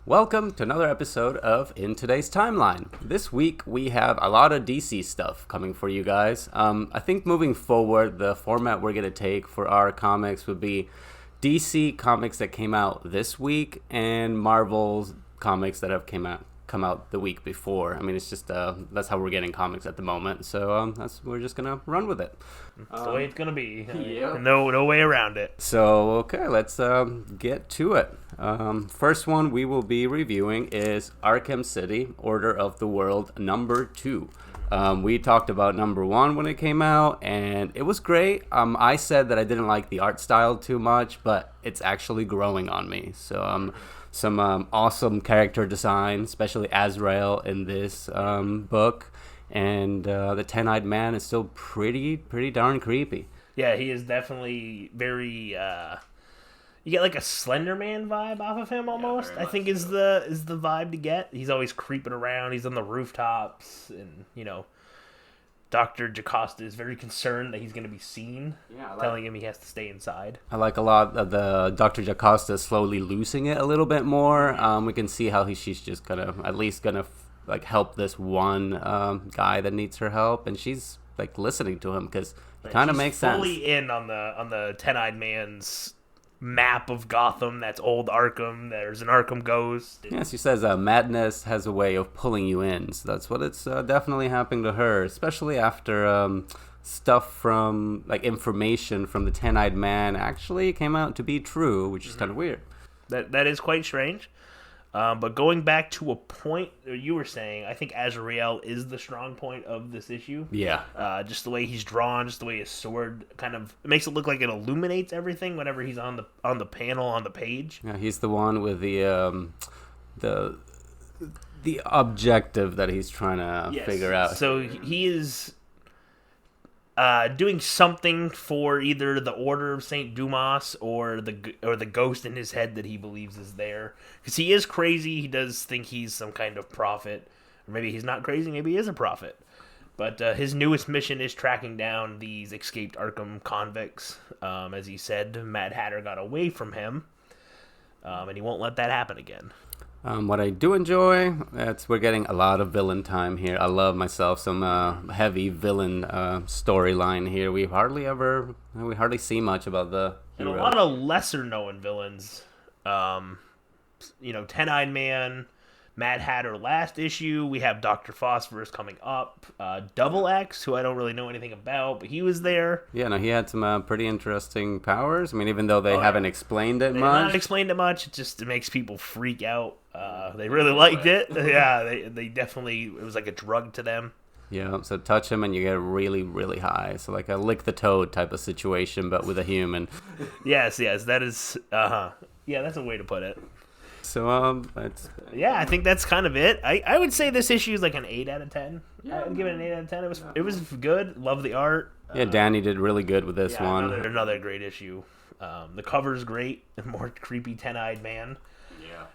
Welcome to another episode of In Today's Timeline. This week we have a lot of DC stuff coming for you guys. I think moving forward, the format we're going to take for our comics would be DC comics that came out this week and Marvel's comics that have come out the week before. I mean, it's just that's how we're getting comics at the moment. So we're just gonna run with it. It's the way it's gonna be. Yeah. No way around it. So okay, let's get to it. First one we will be reviewing is Arkham City: Order of the World #2. We talked about #1 when it came out, and it was great. I said that I didn't like the art style too much, but it's actually growing on me. So some awesome character design, especially Azrael in this book, and the Ten-Eyed Man is still pretty darn creepy. Yeah, he is definitely very. You get like a Slender Man vibe off of him almost. I think is the vibe to get. He's always creeping around. He's on the rooftops, and Dr. Jocasta is very concerned that he's going to be seen, telling him he has to stay inside. I like a lot of the Dr. Jocasta slowly losing it a little bit more. We can see how she's just at least gonna help this one guy that needs her help, and she's like listening to him because it kind of makes sense. Fully in on the Ten-Eyed Man's map of Gotham. That's old Arkham. There's an Arkham ghost. Yes, she says madness has a way of pulling you in. So that's what it's definitely happening to her, especially after stuff from information from the Ten-Eyed Man actually came out to be true, which is kind of weird. That is quite strange. But going back to a point you were saying, I think Azrael is the strong point of this issue. Yeah. Just the way he's drawn, just the way his sword it makes it look like it illuminates everything whenever he's on the panel on the page. Yeah, he's the one with the objective that he's trying to figure out. So he is doing something for either the Order of Saint Dumas or the ghost in his head that he believes is there. Because he is crazy. He does think he's some kind of prophet. Or maybe he's not crazy. Maybe he is a prophet. But his newest mission is tracking down these escaped Arkham convicts. As he said, Mad Hatter got away from him. And he won't let that happen again. What I do enjoy, we're getting a lot of villain time here. I love myself some heavy villain storyline here. We hardly see much about the and heroes. a lot of lesser known villains. Ten-Eyed Man, Mad Hatter last issue. We have Dr. Phosphorus coming up. Double X, who I don't really know anything about, but he was there. Yeah, no, he had some pretty interesting powers. I mean, even though they haven't explained it much. Not explained it much. It makes people freak out. They really liked it. Yeah, they definitely, it was like a drug to them. Yeah, so touch him and you get really, really high. So like a lick the toad type of situation, but with a human. Yes, that is, yeah, that's a way to put it. So, I think that's kind of it. I would say this issue is like an 8 out of 10. Yeah. I would give it an 8 out of 10. It was good. Love the art. Yeah, Danny did really good with this one. Another great issue. The cover's great. More creepy Ten-Eyed Man.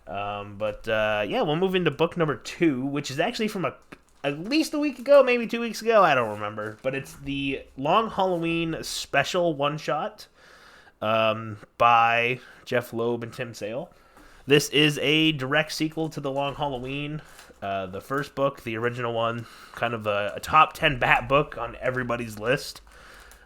Yeah. We'll move into book #2, which is actually from at least a week ago, maybe 2 weeks ago. I don't remember. But it's the Long Halloween special one-shot by Jeff Loeb and Tim Sale. This is a direct sequel to the Long Halloween. The first book, the original one, kind of a top 10 Bat book on everybody's list.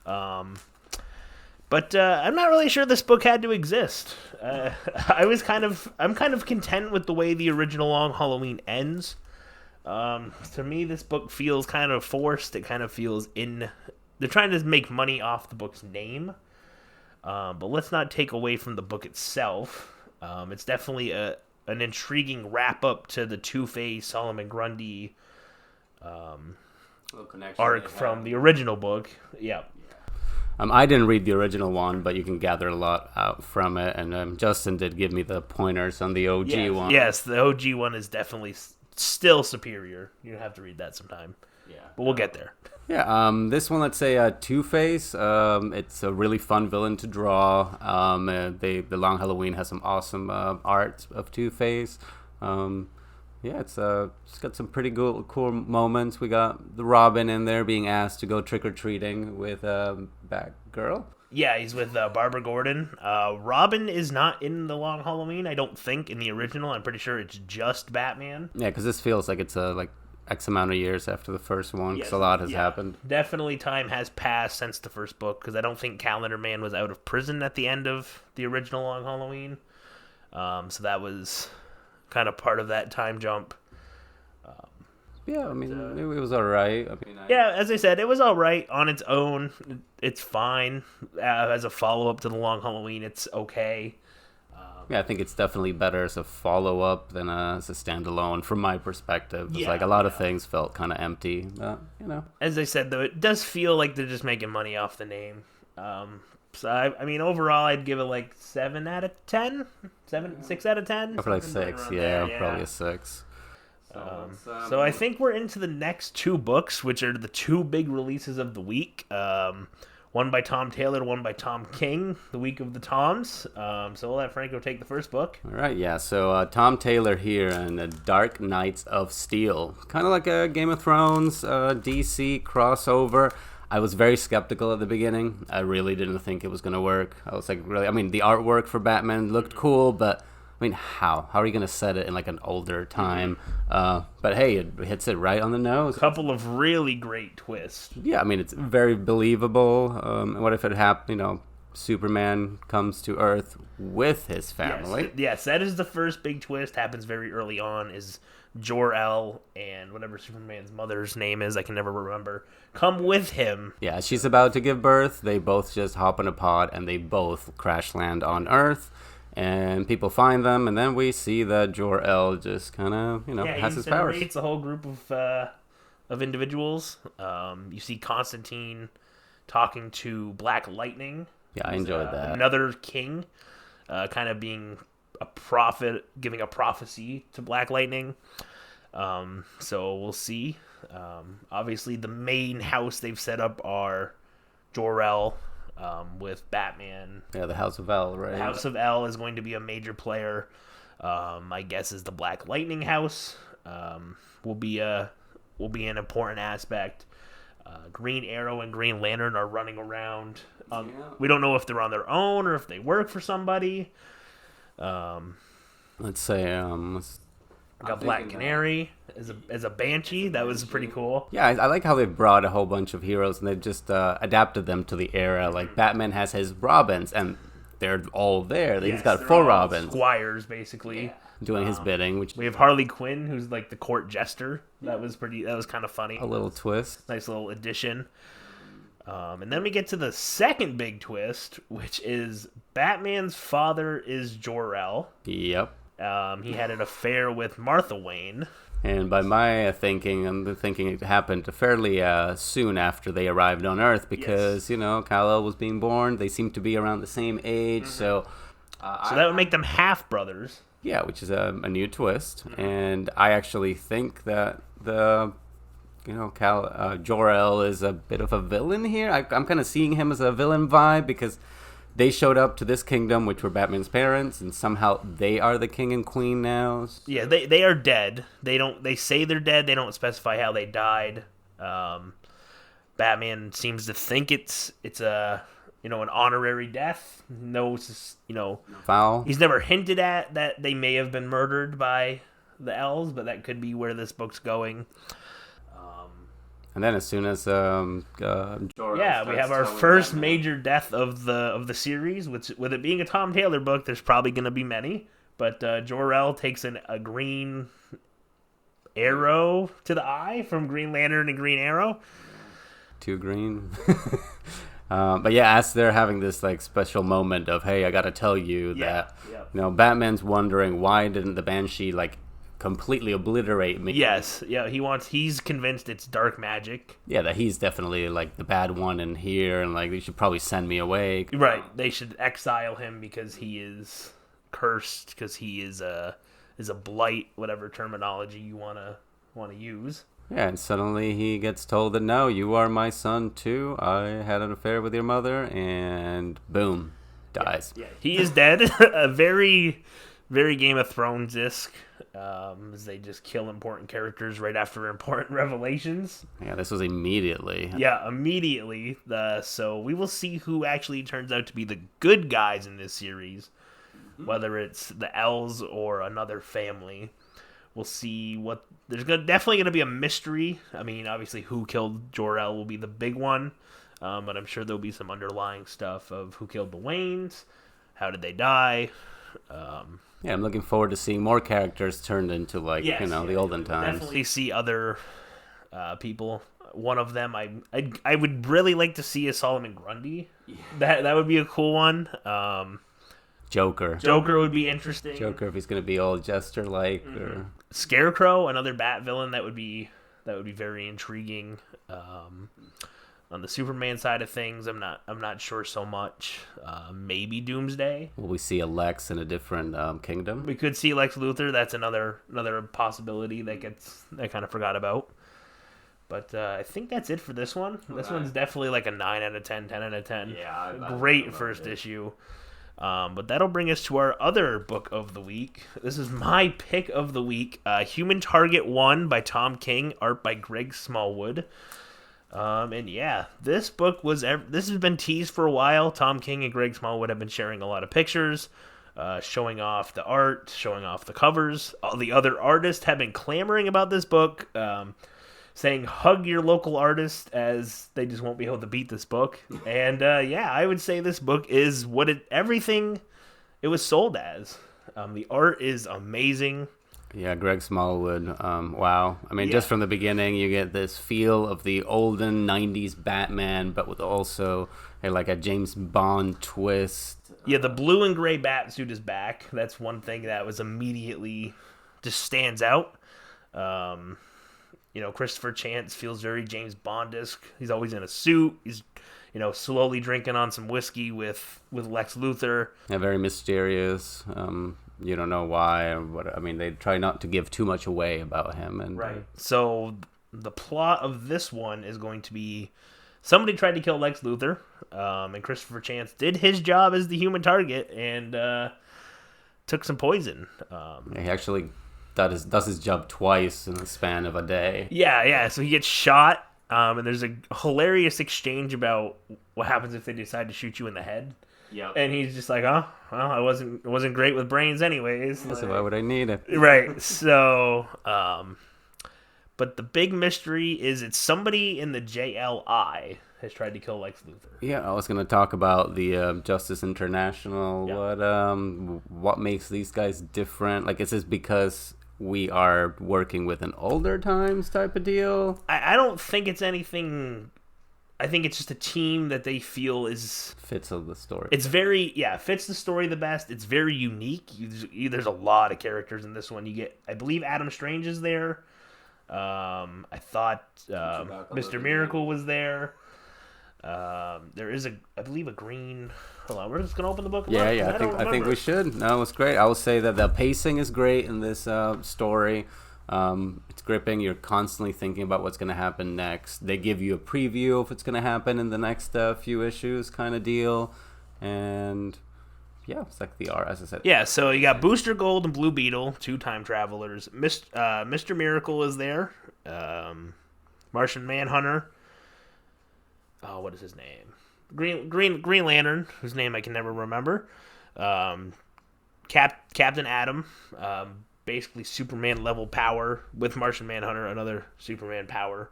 But I'm not really sure this book had to exist. I'm kind of content with the way the original Long Halloween ends. To me, this book feels kind of forced. It kind of feels they're trying to make money off the book's name. But let's not take away from the book itself. It's definitely an intriguing wrap-up to the Two-Face, Solomon Grundy arc from the original book. Yeah. I didn't read the original one, but you can gather a lot out from it. And Justin did give me the pointers on the OG one. Yes, the OG one is definitely still superior. You have to read that sometime. Yeah. But we'll get there. Yeah, this one, let's say Two-Face. It's a really fun villain to draw. The Long Halloween has some awesome art of Two-Face. It's got some pretty cool moments. We got the Robin in there being asked to go trick-or-treating with Batgirl. Yeah, he's with Barbara Gordon. Robin is not in the Long Halloween, I don't think, in the original. I'm pretty sure it's just Batman. Yeah, because this feels like it's like X amount of years after the first one, because a lot has happened. Definitely time has passed since the first book, because I don't think Calendar Man was out of prison at the end of the original Long Halloween. So that was kind of part of that time jump. Yeah, I mean, it was all right. Yeah, as I said, it was all right on its own. It's fine. As a follow-up to the Long Halloween, it's okay. Yeah, I think it's definitely better as a follow-up than as a standalone, from my perspective. It's like a lot of things felt kind of empty, but, As I said, though, it does feel like they're just making money off the name. So, I mean, overall, I'd give it like 7 out of 10? 6 out of 10? Probably like 6, probably a 6. So I think we're into the next 2 books, which are the 2 big releases of the week. One by Tom Taylor, one by Tom King, the week of the Toms. So we'll let Franco take the first book. All right, yeah. So Tom Taylor here and the Dark Knights of Steel. Kind of like a Game of Thrones, DC crossover. I was very skeptical at the beginning. I really didn't think it was going to work. I was like, really, I mean, the artwork for Batman looked cool, but I mean, how? How are you going to set it in like an older time? But hey, it hits it right on the nose. A couple of really great twists. Yeah, I mean, it's very believable. What if it happened, Superman comes to Earth with his family? Yes, that is the first big twist. Happens very early on, is Jor-El and whatever Superman's mother's name is, I can never remember, come with him. Yeah, she's about to give birth. They both just hop in a pod and they both crash land on Earth. And people find them, and then we see that Jor-El just kind of, has his powers. He incinerates a whole group of individuals. You see Constantine talking to Black Lightning. Yeah, I enjoyed that. Another king, kind of being a prophet, giving a prophecy to Black Lightning. So we'll see. Obviously, the main house they've set up are Jor-El, with Batman. Yeah, the House of El, right? The House of El is going to be a major player. My guess is the Black Lightning House will be an important aspect. Green Arrow and Green Lantern are running around. We don't know if they're on their own or if they work for somebody. Let's say got Black Canary as a Banshee. That was pretty cool. Yeah, I like how they brought a whole bunch of heroes and they've just adapted them to the era. Like Batman has his Robins, and they're all there. He's got 4 Robins. Squires, basically. Doing his bidding. Which we have Harley Quinn, who's like the court jester. That was kind of funny. A little twist. Nice little addition. And then we get to the second big twist, which is Batman's father is Jor-El. Yep. He had an affair with Martha Wayne. And by my thinking, I'm thinking it happened fairly soon after they arrived on Earth because, Kal-El was being born. They seem to be around the same age. Mm-hmm. So that would make them half-brothers. Yeah, which is a new twist. Mm-hmm. And I actually think that Jor-El is a bit of a villain here. I'm kind of seeing him as a villain vibe because they showed up to this kingdom, which were Batman's parents, and somehow they are the king and queen now. Yeah, they are dead. They say they're dead. They don't specify how they died. Batman seems to think it's a an honorary death. No, foul. He's never hinted at that they may have been murdered by the elves, but that could be where this book's going. And then as soon as we have our first major death of the series, which with it being a Tom Taylor book, there's probably going to be many. But Jor-El takes a green arrow to the eye from Green Lantern and Green Arrow. Too green. But yeah, as they're having this like special moment of, hey, I got to tell you that Batman's wondering why didn't the Banshee completely obliterate me. Yes, yeah, he's convinced it's dark magic. Yeah, that he's definitely like the bad one in here, and they should probably send me away. Right, they should exile him because he is cursed, because he is a blight, whatever terminology you wanna use. Yeah, and suddenly he gets told that no, you are my son too. I had an affair with your mother, and boom, dies. Yeah. He is dead. A very Very Game of Thrones-esque, as they just kill important characters right after important revelations. Yeah, this was immediately. Yeah, immediately. So we will see who actually turns out to be the good guys in this series, whether it's the L's or another family. We'll see what... There's definitely going to be a mystery. I mean, obviously, who killed Jor-El will be the big one, but I'm sure there'll be some underlying stuff of who killed the Waynes, how did they die. Yeah, I'm looking forward to seeing more characters turned into, like, the olden times. Definitely see other people. One of them, I would really like to see a Solomon Grundy. Yeah. That would be a cool one. Joker would be interesting. Joker, if he's going to be all jester-like. Or... Scarecrow, another Bat villain, that would be very intriguing. On the Superman side of things, I'm not sure so much. Maybe Doomsday. Will we see a Lex in a different kingdom? We could see Lex Luthor. That's another possibility that I kind of forgot about. But I think that's it for this one. This one's definitely like a 9 out of 10, 10 out of 10. Yeah, great first issue. But that'll bring us to our other book of the week. This is my pick of the week. Human Target 1 by Tom King, art by Greg Smallwood. And yeah, this book this has been teased for a while. Tom King and Greg Smallwood have been sharing a lot of pictures, showing off the art, showing off the covers. All the other artists have been clamoring about this book, saying hug your local artist, as they just won't be able to beat this book. And yeah, I would say this book is everything it was sold as. The art is amazing. Yeah, Greg Smallwood. Wow. I mean, just from the beginning, you get this feel of the olden 90s Batman, but with also like a James Bond twist. Yeah, the blue and gray bat suit is back. That's one thing that was immediately just stands out. Christopher Chance feels very James Bond-esque. He's always in a suit. He's, slowly drinking on some whiskey with Lex Luthor. Yeah, very mysterious. You don't know why or what. I mean, they try not to give too much away about him. And right. So the plot of this one is going to be somebody tried to kill Lex Luthor, and Christopher Chance did his job as the human target and took some poison. He actually does his job twice in the span of a day. Yeah. So he gets shot, and there's a hilarious exchange about what happens if they decide to shoot you in the head. Yeah, and he's just like, oh, well, I wasn't great with brains anyways. So why would I need it? Right. So, but the big mystery is it's somebody in the JLI has tried to kill Lex Luthor. Yeah, I was going to talk about the Justice International. Yep. What makes these guys different? Like, is this because we are working with an older times type of deal? I don't think it's anything. I think it's just a team that they feel fits the story. It's fits the story the best. It's very unique. There's a lot of characters in this one. You get, I believe, Adam Strange is there. I thought Mr. Miracle was there. There is I believe a green. Hold on, we're just gonna open the book. Yeah. I think we should. No, it's great. I will say that the pacing is great in this story. It's gripping. You're constantly thinking about what's going to happen next. They give you a preview of what's going to happen in the next few issues kind of deal. And yeah, it's like the art, as I said. Yeah, so you got Booster Gold and Blue Beetle, 2 time travelers. Mr. Miracle is there. Martian Manhunter. Oh, what is his name? Green Lantern, whose name I can never remember. Captain Atom. Basically Superman level power with Martian Manhunter, another Superman power,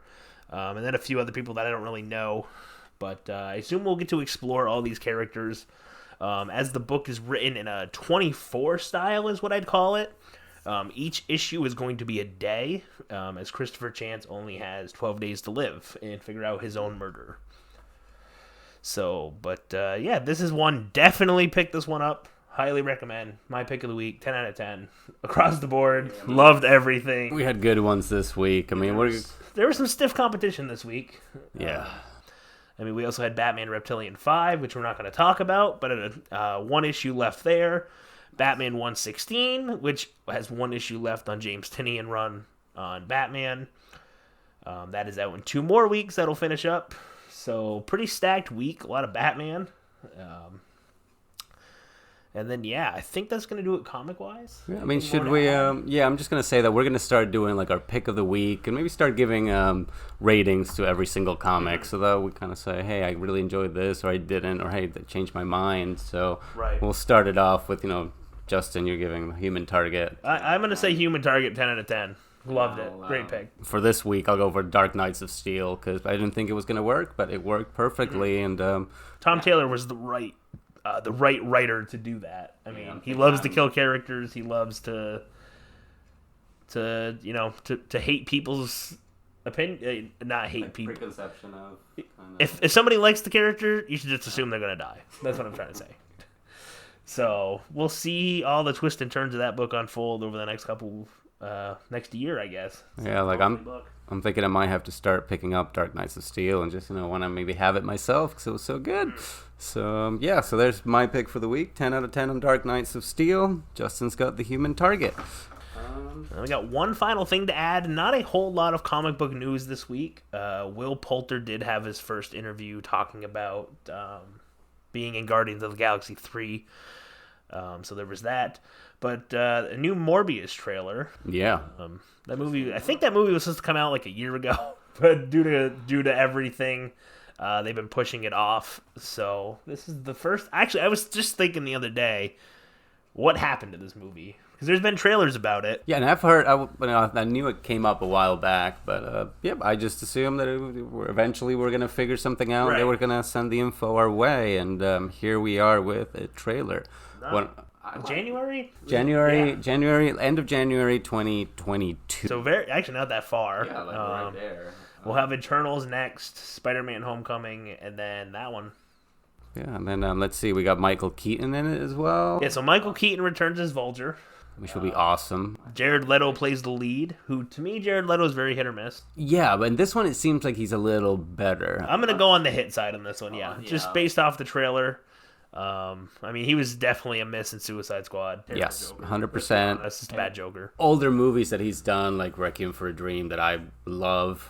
and then a few other people that I don't really know, but I assume we'll get to explore all these characters as the book is written in a 24 style is what I'd call it. Each issue is going to be a day, as Christopher Chance only has 12 days to live and figure out his own murder. So, but yeah, this is one. Definitely pick this one up. Highly recommend. My pick of the week, 10 out of 10. Across the board. Yeah, loved everything. We had good ones this week. I mean, there was some stiff competition this week. Yeah. I mean, we also had Batman Reptilian 5, which we're not going to talk about, but one issue left there. Batman 116, which has one issue left on James Tynion run on Batman. That is out in 2 more weeks. That'll finish up. So, pretty stacked week. A lot of Batman. And then, yeah, I think that's going to do it comic-wise. Yeah, I mean, should we, yeah, I'm just going to say that we're going to start doing, like, our pick of the week, and maybe start giving ratings to every single comic, so that we kind of say, hey, I really enjoyed this, or I didn't, or hey, that changed my mind. So we'll start it off with, Justin, you're giving Human Target. I'm going to say Human Target 10 out of 10. Loved it. Great pick. For this week, I'll go for Dark Knights of Steel, because I didn't think it was going to work, but it worked perfectly. And Tom Taylor was the right writer to do that. I mean, he loves to kill characters. He loves to hate people's opinion, not hate people. Preconception of. If somebody likes the character, you should just assume they're gonna die. That's what I'm trying to say. So we'll see all the twists and turns of that book unfold over the next year, I guess. Yeah, like I'm thinking I might have to start picking up Dark Knights of Steel and just want to maybe have it myself because it was so good. So yeah, so there's my pick for the week. 10 out of 10 on Dark Knights of Steel. Justin's got the Human Target. We got one final thing to add. Not a whole lot of comic book news this week. Will Poulter did have his first interview talking about being in Guardians of the Galaxy 3. So there was that. But a new Morbius trailer. Yeah. That movie. I think that movie was supposed to come out like a year ago, but due to everything, they've been pushing it off. So this is the first. Actually, I was just thinking the other day, what happened to this movie? Because there's been trailers about it. Yeah, and I've heard. I knew it came up a while back, but I just assumed that eventually we're gonna figure something out. Right. They were gonna send the info our way, and here we are with a trailer. January, end of January 2022. So actually not that far. Yeah, like right there. We'll have Eternals next, Spider-Man: Homecoming, and then that one. Yeah, and then let's see, we got Michael Keaton in it as well. Yeah, so Michael Keaton returns as Vulture, which will be awesome. Jared Leto plays the lead, who to me Jared Leto is very hit or miss. Yeah, but in this one it seems like he's a little better. I'm gonna go on the hit side on this one. Yeah, just based off the trailer. I mean, he was definitely a miss in Suicide Squad. Yes, 100%. That's just a bad Joker. Older movies that he's done, like Requiem for a Dream, that I love.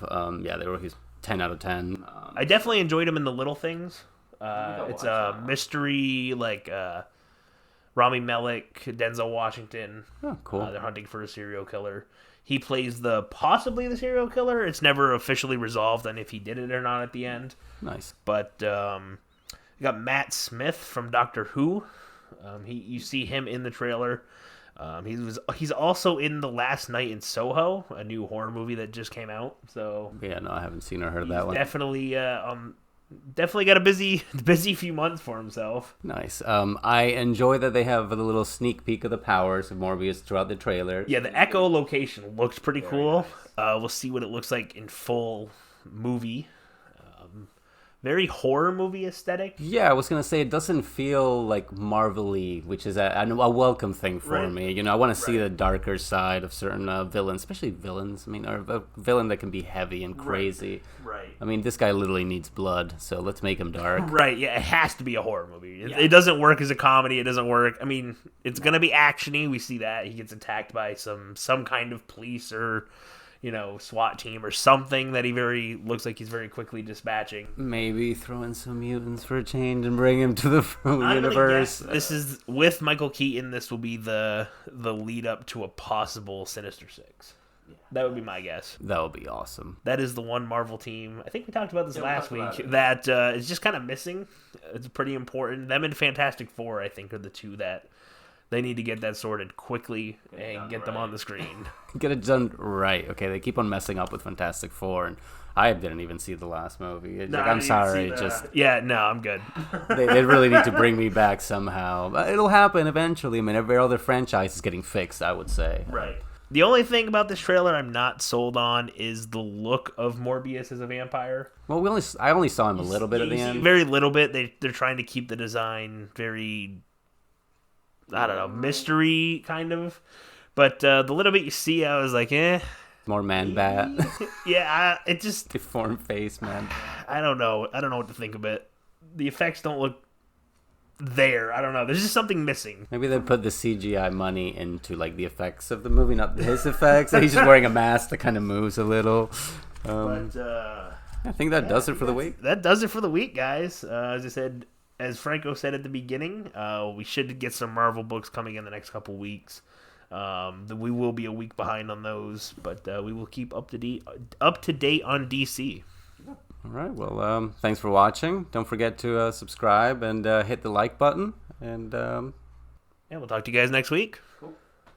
He's 10 out of 10. I definitely enjoyed him in The Little Things. It's a mystery, like Rami Malek, Denzel Washington. Oh, cool. They're hunting for a serial killer. He plays possibly the serial killer. It's never officially resolved on if he did it or not at the end. Nice. But you got Matt Smith from Doctor Who. You see him in the trailer. He's also in The Last Night in Soho, a new horror movie that just came out. So yeah, no, I haven't seen or heard of that one. Definitely got a busy few months for himself. Nice. I enjoy that they have a little sneak peek of the powers of Morbius throughout the trailer. Yeah, the Echo location looks pretty cool. Nice. We'll see what it looks like in full movie. Very horror movie aesthetic. Yeah, I was going to say, it doesn't feel like Marvel-y, which is a welcome thing for me. I want to see the darker side of certain villains, especially villains. I mean, or a villain that can be heavy and crazy. Right. I mean, this guy literally needs blood, so let's make him dark. Right, yeah, it has to be a horror movie. It doesn't work as a comedy. It doesn't work. I mean, it's going to be action-y. We see that. He gets attacked by some kind of police or SWAT team or something that looks like he's very quickly dispatching. Maybe throw in some mutants for a change and bring him to the universe. This is with Michael Keaton. This will be the lead up to a possible Sinister Six. Yeah. That would be my guess. That would be awesome. That is the one Marvel team. I think we talked about this last week. That is just kind of missing. It's pretty important. Them and Fantastic Four, I think, are the two that. They need to get that sorted quickly and get them on the screen. Get it done right. Okay, they keep on messing up with Fantastic Four, and I didn't even see the last movie. I'm sorry. I'm good. they really need to bring me back somehow. But it'll happen eventually. I mean, every other franchise is getting fixed, I would say. Right. The only thing about this trailer I'm not sold on is the look of Morbius as a vampire. Well, I only saw him a little bit at the end. Very little bit. They're trying to keep the design very... I don't know, mystery kind of, but the little bit you see, I was like, more man bat. Yeah, it just deformed face, man. I don't know what to think of it. The effects don't look there. I don't know. There's just something missing. Maybe they put the CGI money into like the effects of the movie, not his effects. He's just wearing a mask that kind of moves a little. But I think that does it for the week. That does it for the week, guys. As I said. as Franco said at the beginning, we should get some Marvel books coming in the next couple weeks. We will be a week behind on those, but we will keep up to date on DC. All right. Well, thanks for watching. Don't forget to subscribe and hit the like button. And we'll talk to you guys next week.